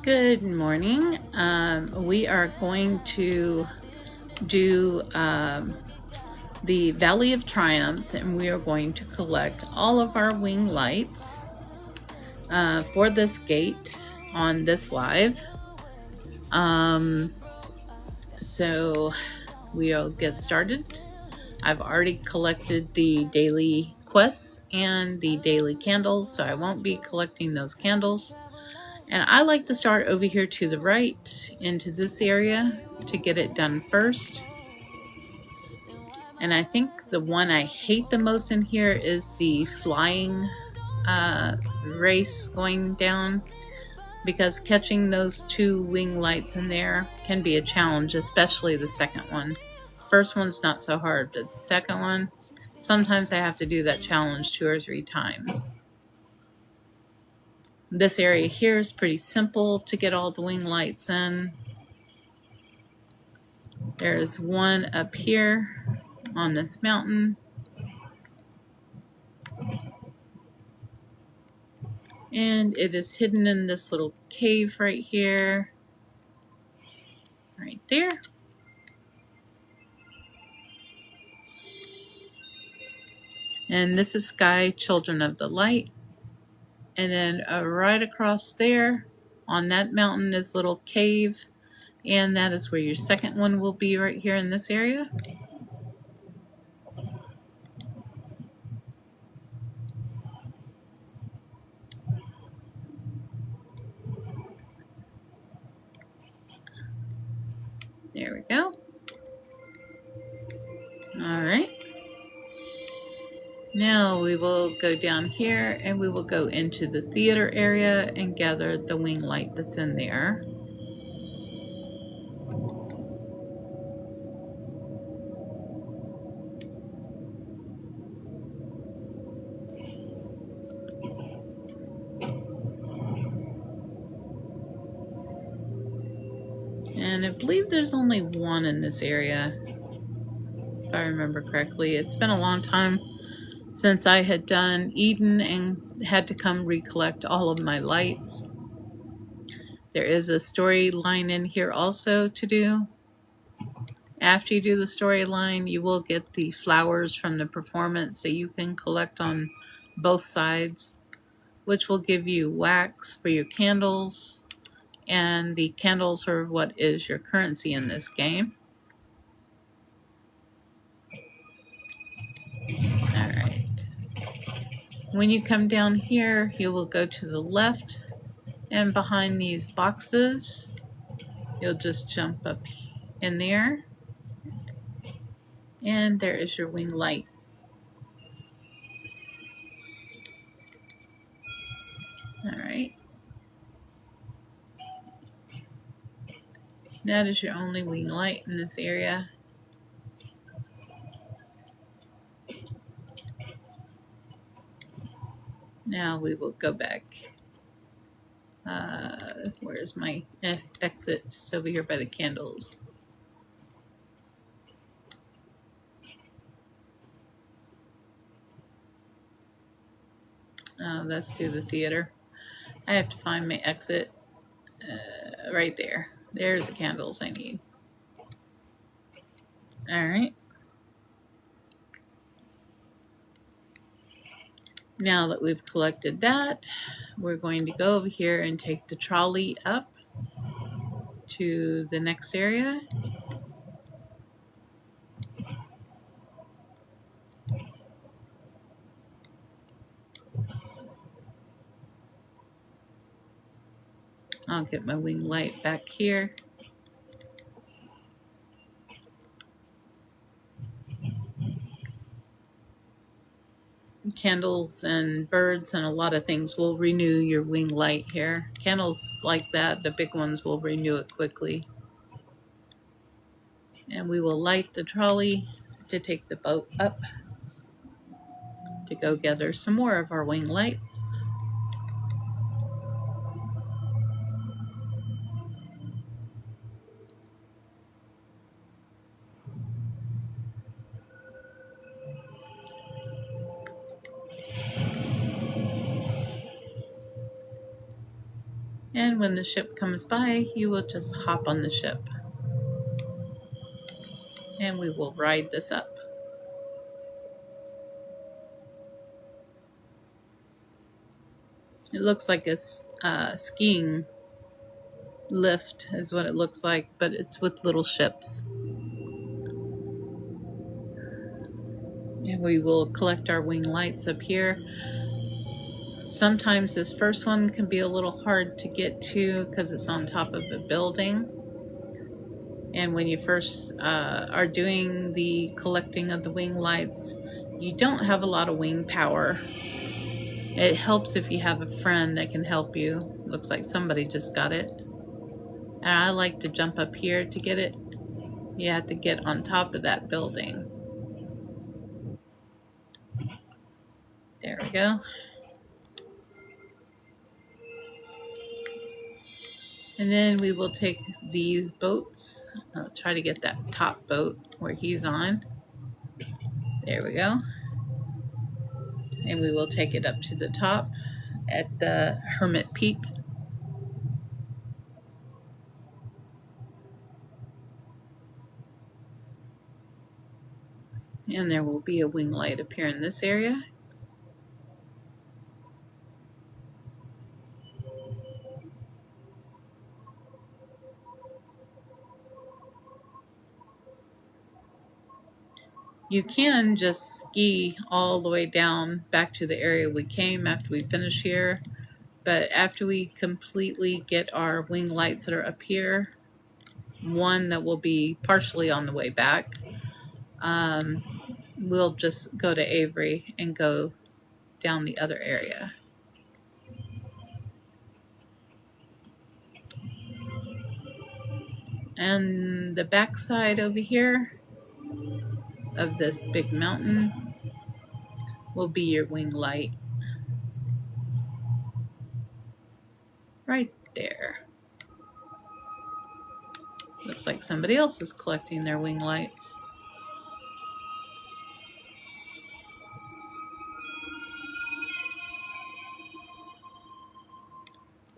Good morning. We are going to do the Valley of Triumph, and we are going to collect all of our wing lights for this gate on this live. So we'll get started. I've already collected the daily quests and the daily candles, so I won't be collecting those candles. And I like to start over here to the right into this area to get it done first. And I think the one I hate the most in here is the flying race going down, because catching those two wing lights in there can be a challenge, especially the second one. First one's not so hard, but the second one, sometimes I have to do that challenge 2 or 3 times. This area here is pretty simple to get all the wing lights in. There's one up here on this mountain. And it is hidden in this little cave right here. Right there. And this is Sky, Children of the Light. And then right across there on that mountain is little cave. And that is where your second one will be, right here in this area. There we go. All right. Now we will go down here and we will go into the theater area and gather the wing light that's in there. And I believe there's only one in this area, if I remember correctly. It's been a long time since I had done Eden and had to come recollect all of my lights. There is a storyline in here also to do. After you do the storyline, you will get the flowers from the performance that you can collect on both sides, which will give you wax for your candles. And the candles are what is your currency in this game. Alright. When you come down here, you will go to the left, and behind these boxes, you'll just jump up in there. And there is your wing light. Alright. That is your only wing light in this area. Now we will go back. Where's my exit? It's over here by the candles. Let's do the theater. I have to find my exit. Right there. There's the candles I need. Alright. Now that we've collected that, we're going to go over here and take the trolley up to the next area. I'll get my wing light back here. Candles and birds and a lot of things will renew your wing light here. Candles like that, the big ones, will renew it quickly. And we will light the trolley to take the boat up to go gather some more of our wing lights. And when the ship comes by, you will just hop on the ship. And we will ride this up. It looks like a skiing lift is what it looks like, but it's with little ships. And we will collect our wing lights up here. Sometimes this first one can be a little hard to get to because it's on top of a building. And when you first are doing the collecting of the wing lights, you don't have a lot of wing power. It helps if you have a friend that can help you. Looks like somebody just got it. And I like to jump up here to get it. You have to get on top of that building. There we go. And then we will take these boats. I'll try to get that top boat where he's on. There we go. And we will take it up to the top at the Hermit Peak. And there will be a wing light up here in this area. You can just ski all the way down back to the area we came after we finish here. But after we completely get our wing lights that are up here, one that will be partially on the way back, we'll just go to Avery and go down the other area. And the backside over here of this big mountain will be your wing light. Right there. Looks like somebody else is collecting their wing lights.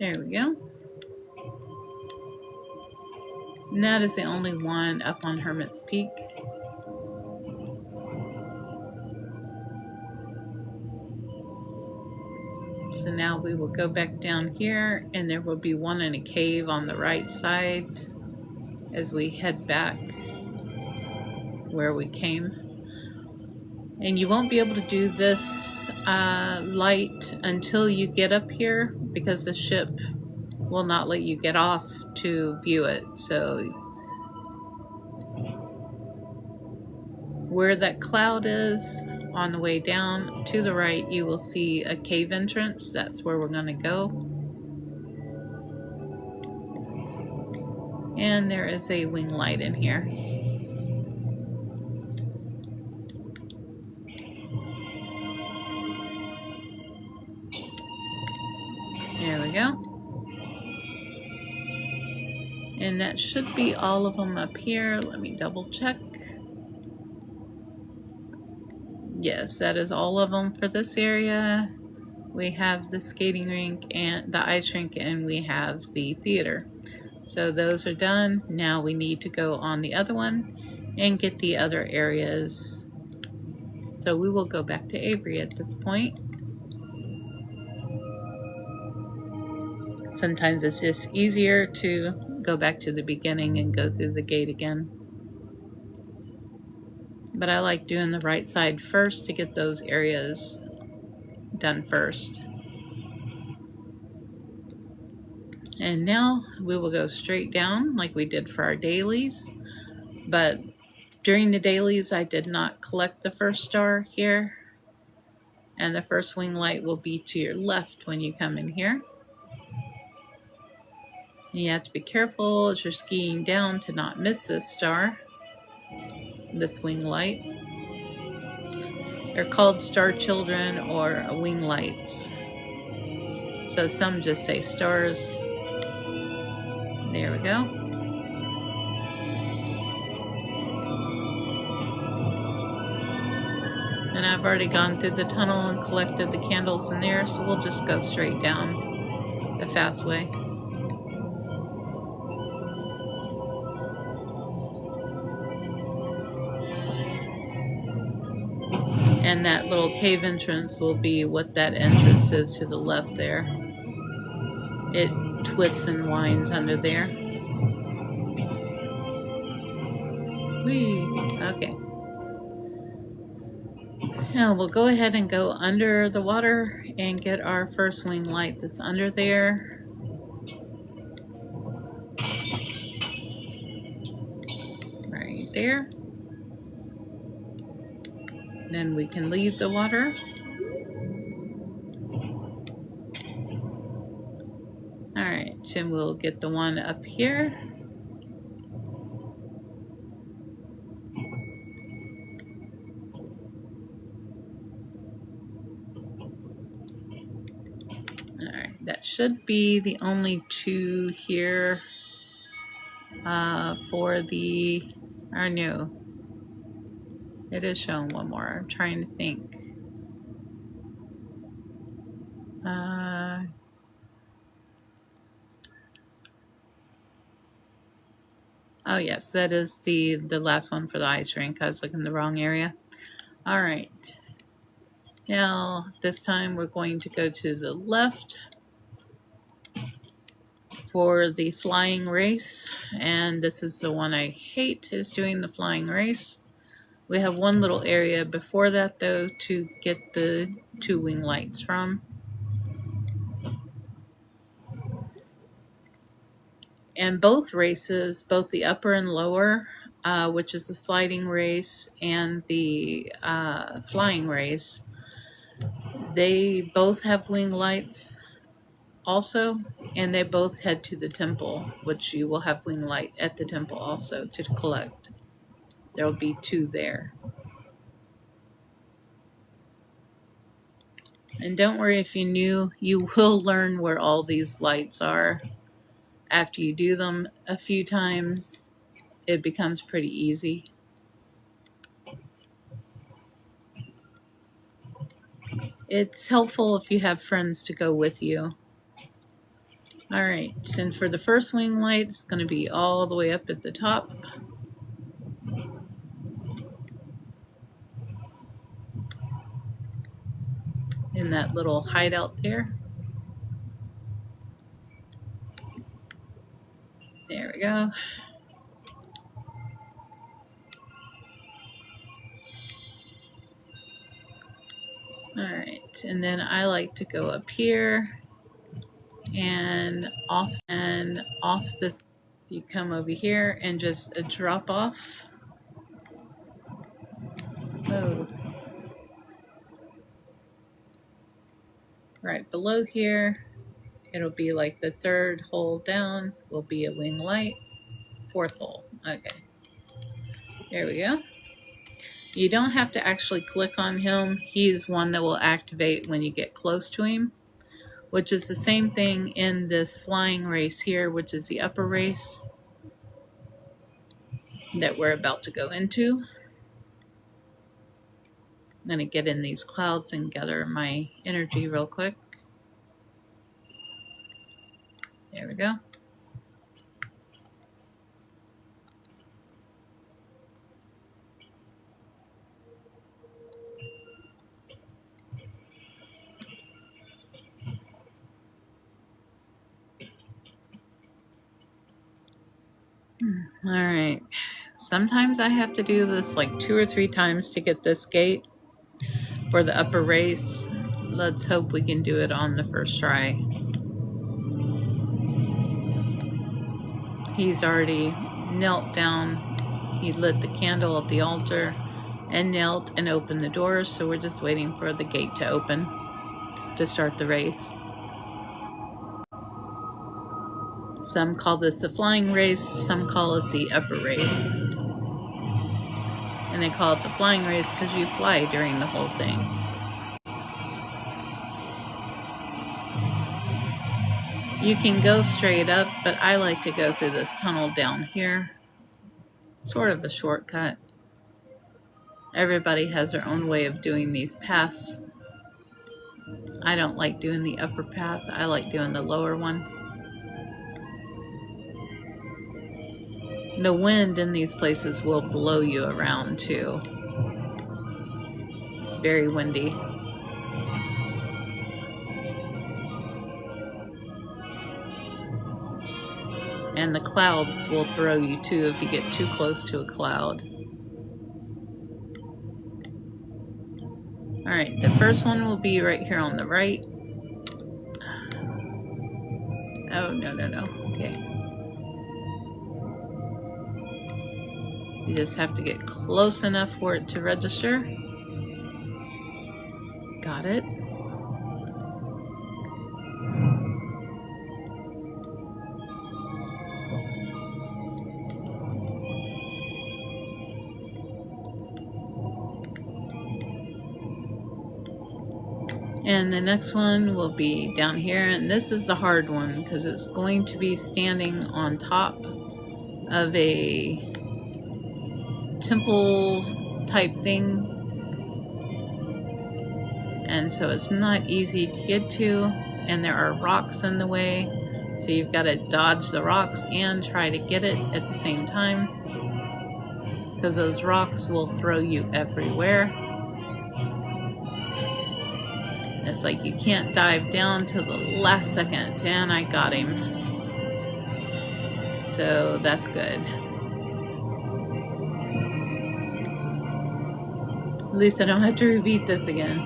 There we go. And that is the only one up on Hermit's Peak. So now we will go back down here, and there will be one in a cave on the right side as we head back where we came. And you won't be able to do this light until you get up here because the ship will not let you get off to view it. So where that cloud is on the way down to the right, you will see a cave entrance. That's where we're going to go. And there is a wing light in here. There we go. And that should be all of them up here. Let me double check. Yes, that is all of them for this area. We have the skating rink and the ice rink, and we have the theater. So those are done. Now we need to go on the other one and get the other areas. So we will go back to Avery at this point. Sometimes it's just easier to go back to the beginning and go through the gate again. But I like doing the right side first to get those areas done first. And now we will go straight down like we did for our dailies. But during the dailies, I did not collect the first star here. And the first wing light will be to your left when you come in here. You have to be careful as you're skiing down to not miss this star, this wing light. They're called star children or wing lights. So some just say stars. There we go. And I've already gone through the tunnel and collected the candles in there, so we'll just go straight down the fast way. cave entrance will be what that entrance is to the left there. It twists and winds under there. Whee! Okay. Now we'll go ahead and go under the water and get our first wing light that's under there. Right there. Then we can leave the water. Alright, and we'll get the one up here. Alright, that should be the only two here for the, or no, it is showing one more. I'm trying to think. Oh yes, that is the last one for the ice rink. I was looking in the wrong area. Alright. Now, this time we're going to go to the left for the flying race. And this is the one I hate, is doing the flying race. We have one little area before that, though, to get the 2 wing lights from. And both races, both the upper and lower, which is the sliding race and the flying race, they both have wing lights also, and they both head to the temple, which you will have wing light at the temple also to collect. There will be 2 there. And don't worry if you're new, you will learn where all these lights are. After you do them a few times, it becomes pretty easy. It's helpful if you have friends to go with you. Alright, and for the first wing light, it's going to be all the way up at the top. In that little hideout there. There we go. Alright, and then I like to go up here and off the, you come over here and just drop off. Oh. Right below here, it'll be like the 3rd hole down will be a wing light. 4th hole. Okay. There we go. You don't have to actually click on him. He's one that will activate when you get close to him, which is the same thing in this flying race here, which is the upper race that we're about to go into. I'm going to get in these clouds and gather my energy real quick. There we go. All right. Sometimes I have to do this like 2 or 3 times to get this gate for the upper race. Let's hope we can do it on the first try. He's already knelt down. He lit the candle at the altar and knelt and opened the doors. So we're just waiting for the gate to open to start the race. Some call this the flying race, some call it the upper race. And they call it the flying race because you fly during the whole thing. You can go straight up, but I like to go through this tunnel down here. Sort of a shortcut. Everybody has their own way of doing these paths. I don't like doing the upper path. I like doing the lower one. The wind in these places will blow you around too. It's very windy. And the clouds will throw you too if you get too close to a cloud. Alright, the first one will be right here on the right. Oh, no. Okay. You just have to get close enough for it to register. Got it. And the next one will be down here, and this is the hard one because it's going to be standing on top of a temple type thing, and so it's not easy to get to, and there are rocks in the way, so you've got to dodge the rocks and try to get it at the same time because those rocks will throw you everywhere. It's like you can't dive down till the last second, and I got him. So that's good. At least I don't have to repeat this again.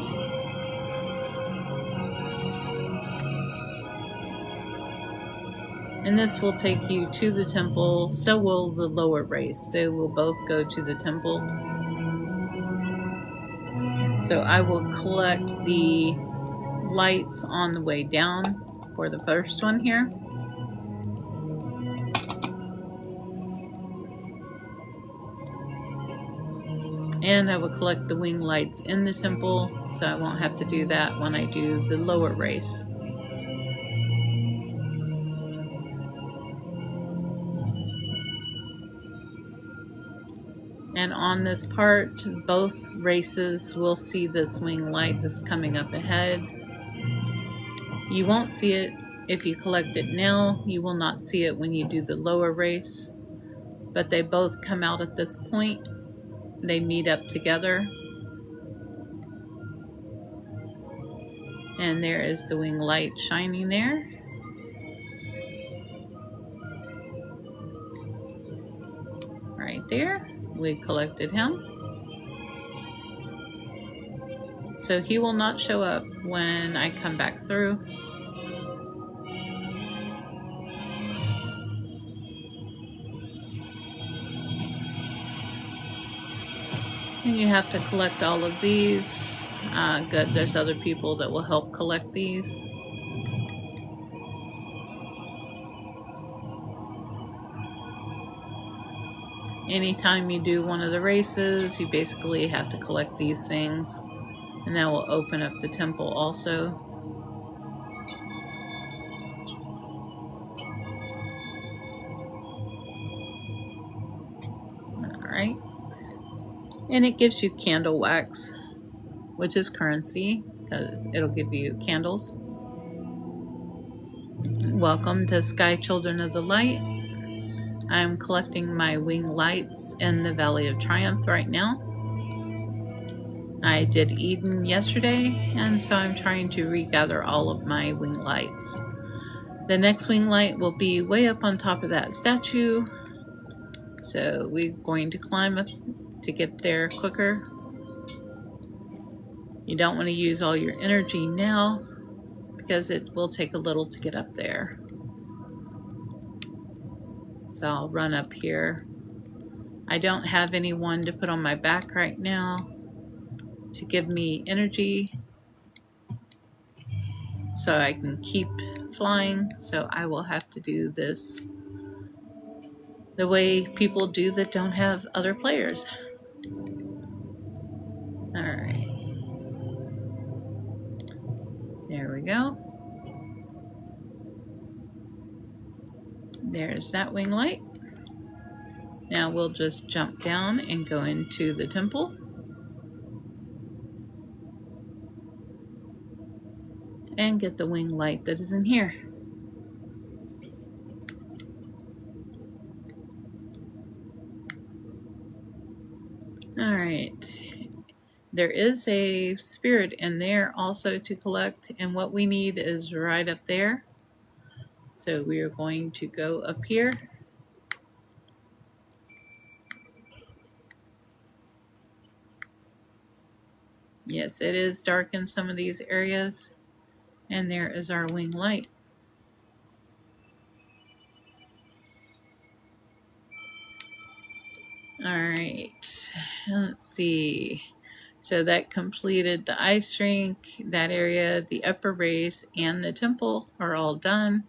And this will take you to the temple, so will the lower race. They will both go to the temple. So I will collect the lights on the way down for the first one here. And I will collect the wing lights in the temple, so I won't have to do that when I do the lower race. And on this part, both races will see this wing light that's coming up ahead. You won't see it if you collect it now. You will not see it when you do the lower race. But they both come out at this point. They meet up together. And there is the wing light shining there. Right there. We collected him. So he will not show up when I come back through. And you have to collect all of these. Good, there's other people that will help collect these. Anytime you do one of the races, you basically have to collect these things. And that will open up the temple also. Alright. And it gives you candle wax, which is currency, because it'll give you candles. Welcome to Sky Children of the Light. I'm collecting my wing lights in the Valley of Triumph right now. I did Eden yesterday, and so I'm trying to regather all of my wing lights. The next wing light will be way up on top of that statue, so we're going to climb up to get there quicker. You don't want to use all your energy now because it will take a little to get up there. So I'll run up here. I don't have anyone to put on my back right now to give me energy so I can keep flying, so I will have to do this the way people do that don't have other players. Alright. There we go. There's that wing light. Now we'll just jump down and go into the temple. And get the wing light that is in here. Alright. There is a spirit in there also to collect, and what we need is right up there. So we are going to go up here. Yes, it is dark in some of these areas. And there is our wing light. Alright, let's see. So that completed the ice rink, that area, the upper race, and the temple are all done.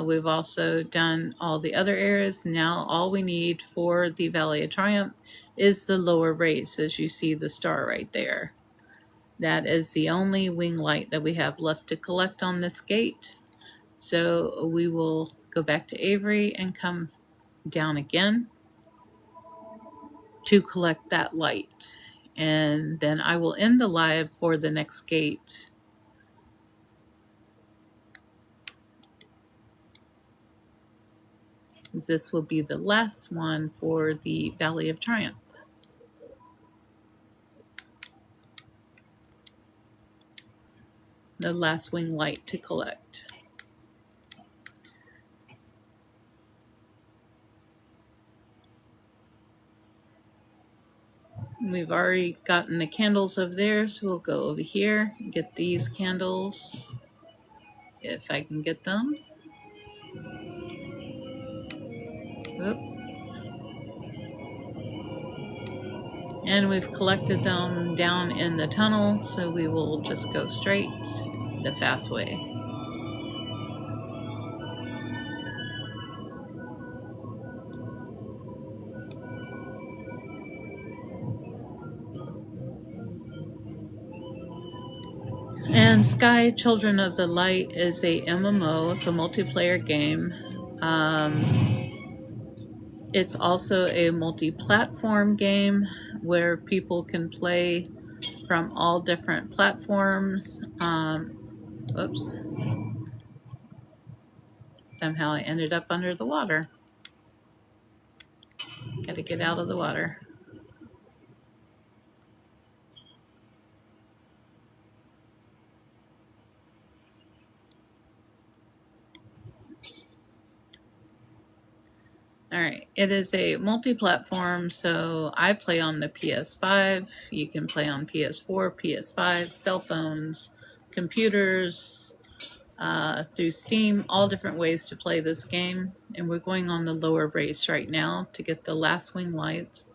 We've also done all the other areas. Now all we need for the Valley of Triumph is the lower race, as you see the star right there. That is the only wing light that we have left to collect on this gate. So we will go back to Avery and come down again to collect that light. And then I will end the live for the next gate. This will be the last one for the Valley of Triumph. The last wing light to collect. We've already gotten the candles over there, so we'll go over here and get these candles, if I can get them. Oop. And we've collected them down in the tunnel, so we will just go straight the fast way. And Sky Children of the Light is a MMO, it's a multiplayer game. It's also a multi-platform game where people can play from all different platforms. Whoops. Somehow I ended up under the water. Gotta get out of the water. Alright, it is a multi-platform, so I play on the PS5. You can play on PS4, PS5, cell phones, computers, through Steam, all different ways to play this game. And we're going on the lower race right now to get the last wing lights.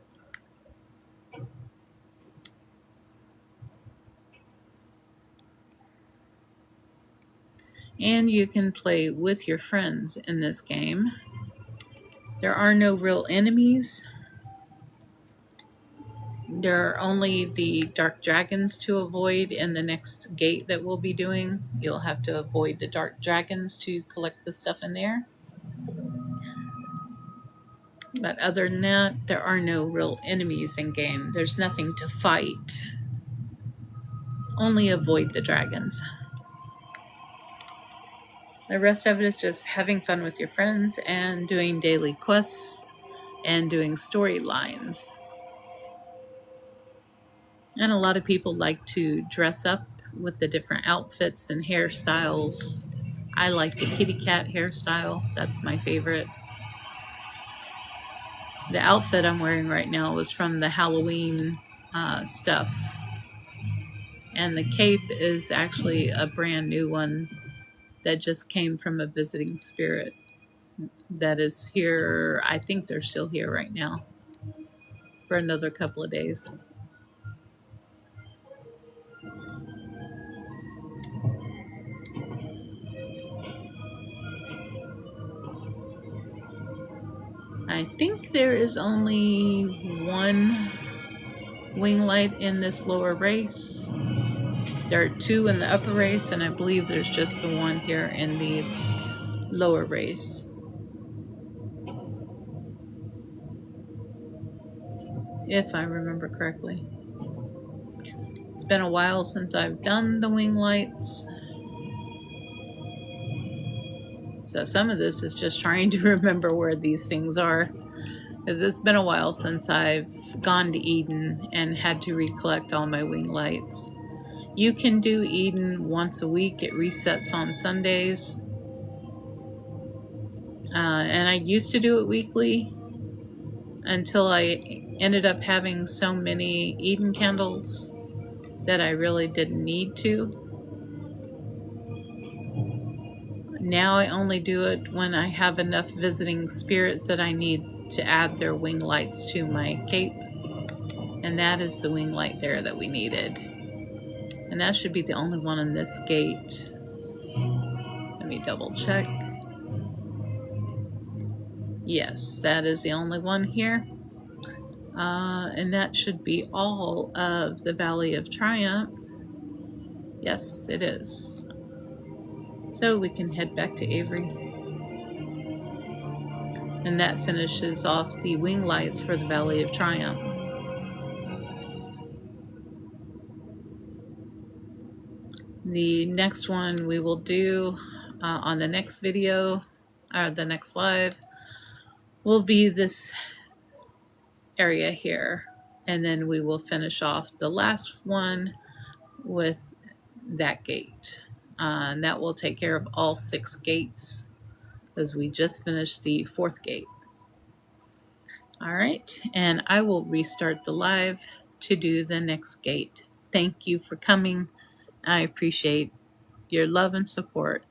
And you can play with your friends in this game. There are no real enemies. There are only the dark dragons to avoid in the next gate that we'll be doing. You'll have to avoid the dark dragons to collect the stuff in there. But other than that, there are no real enemies in game. There's nothing to fight. Only avoid the dragons. The rest of it is just having fun with your friends and doing daily quests and doing storylines. And a lot of people like to dress up with the different outfits and hairstyles. I like the kitty cat hairstyle. That's my favorite. The outfit I'm wearing right now was from the Halloween stuff. And the cape is actually a brand new one that just came from a visiting spirit that is here. I think they're still here right now for another couple of days. I think there is only one wing light in this lower race. There are two in the upper race, and I believe there's just the one here in the lower race. If I remember correctly. It's been a while since I've done the wing lights. So some of this is just trying to remember where these things are. Because it's been a while since I've gone to Eden and had to recollect all my wing lights. You can do Eden once a week. It resets on Sundays. And I used to do it weekly until I ended up having so many Eden candles that I really didn't need to. Now I only do it when I have enough visiting spirits that I need to add their wing lights to my cape. And that is the wing light there that we needed. And that should be the only one on this gate. Let me double check. Yes, that is the only one here. And that should be all of the Valley of Triumph. Yes, it is. So we can head back to Avery. And that finishes off the wing lights for the Valley of Triumph. The next one we will do on the next video, or the next live, will be this area here. And then we will finish off the last one with that gate. And that will take care of all 6 gates, because we just finished the 4th gate. All right, and I will restart the live to do the next gate. Thank you for coming. I appreciate your love and support.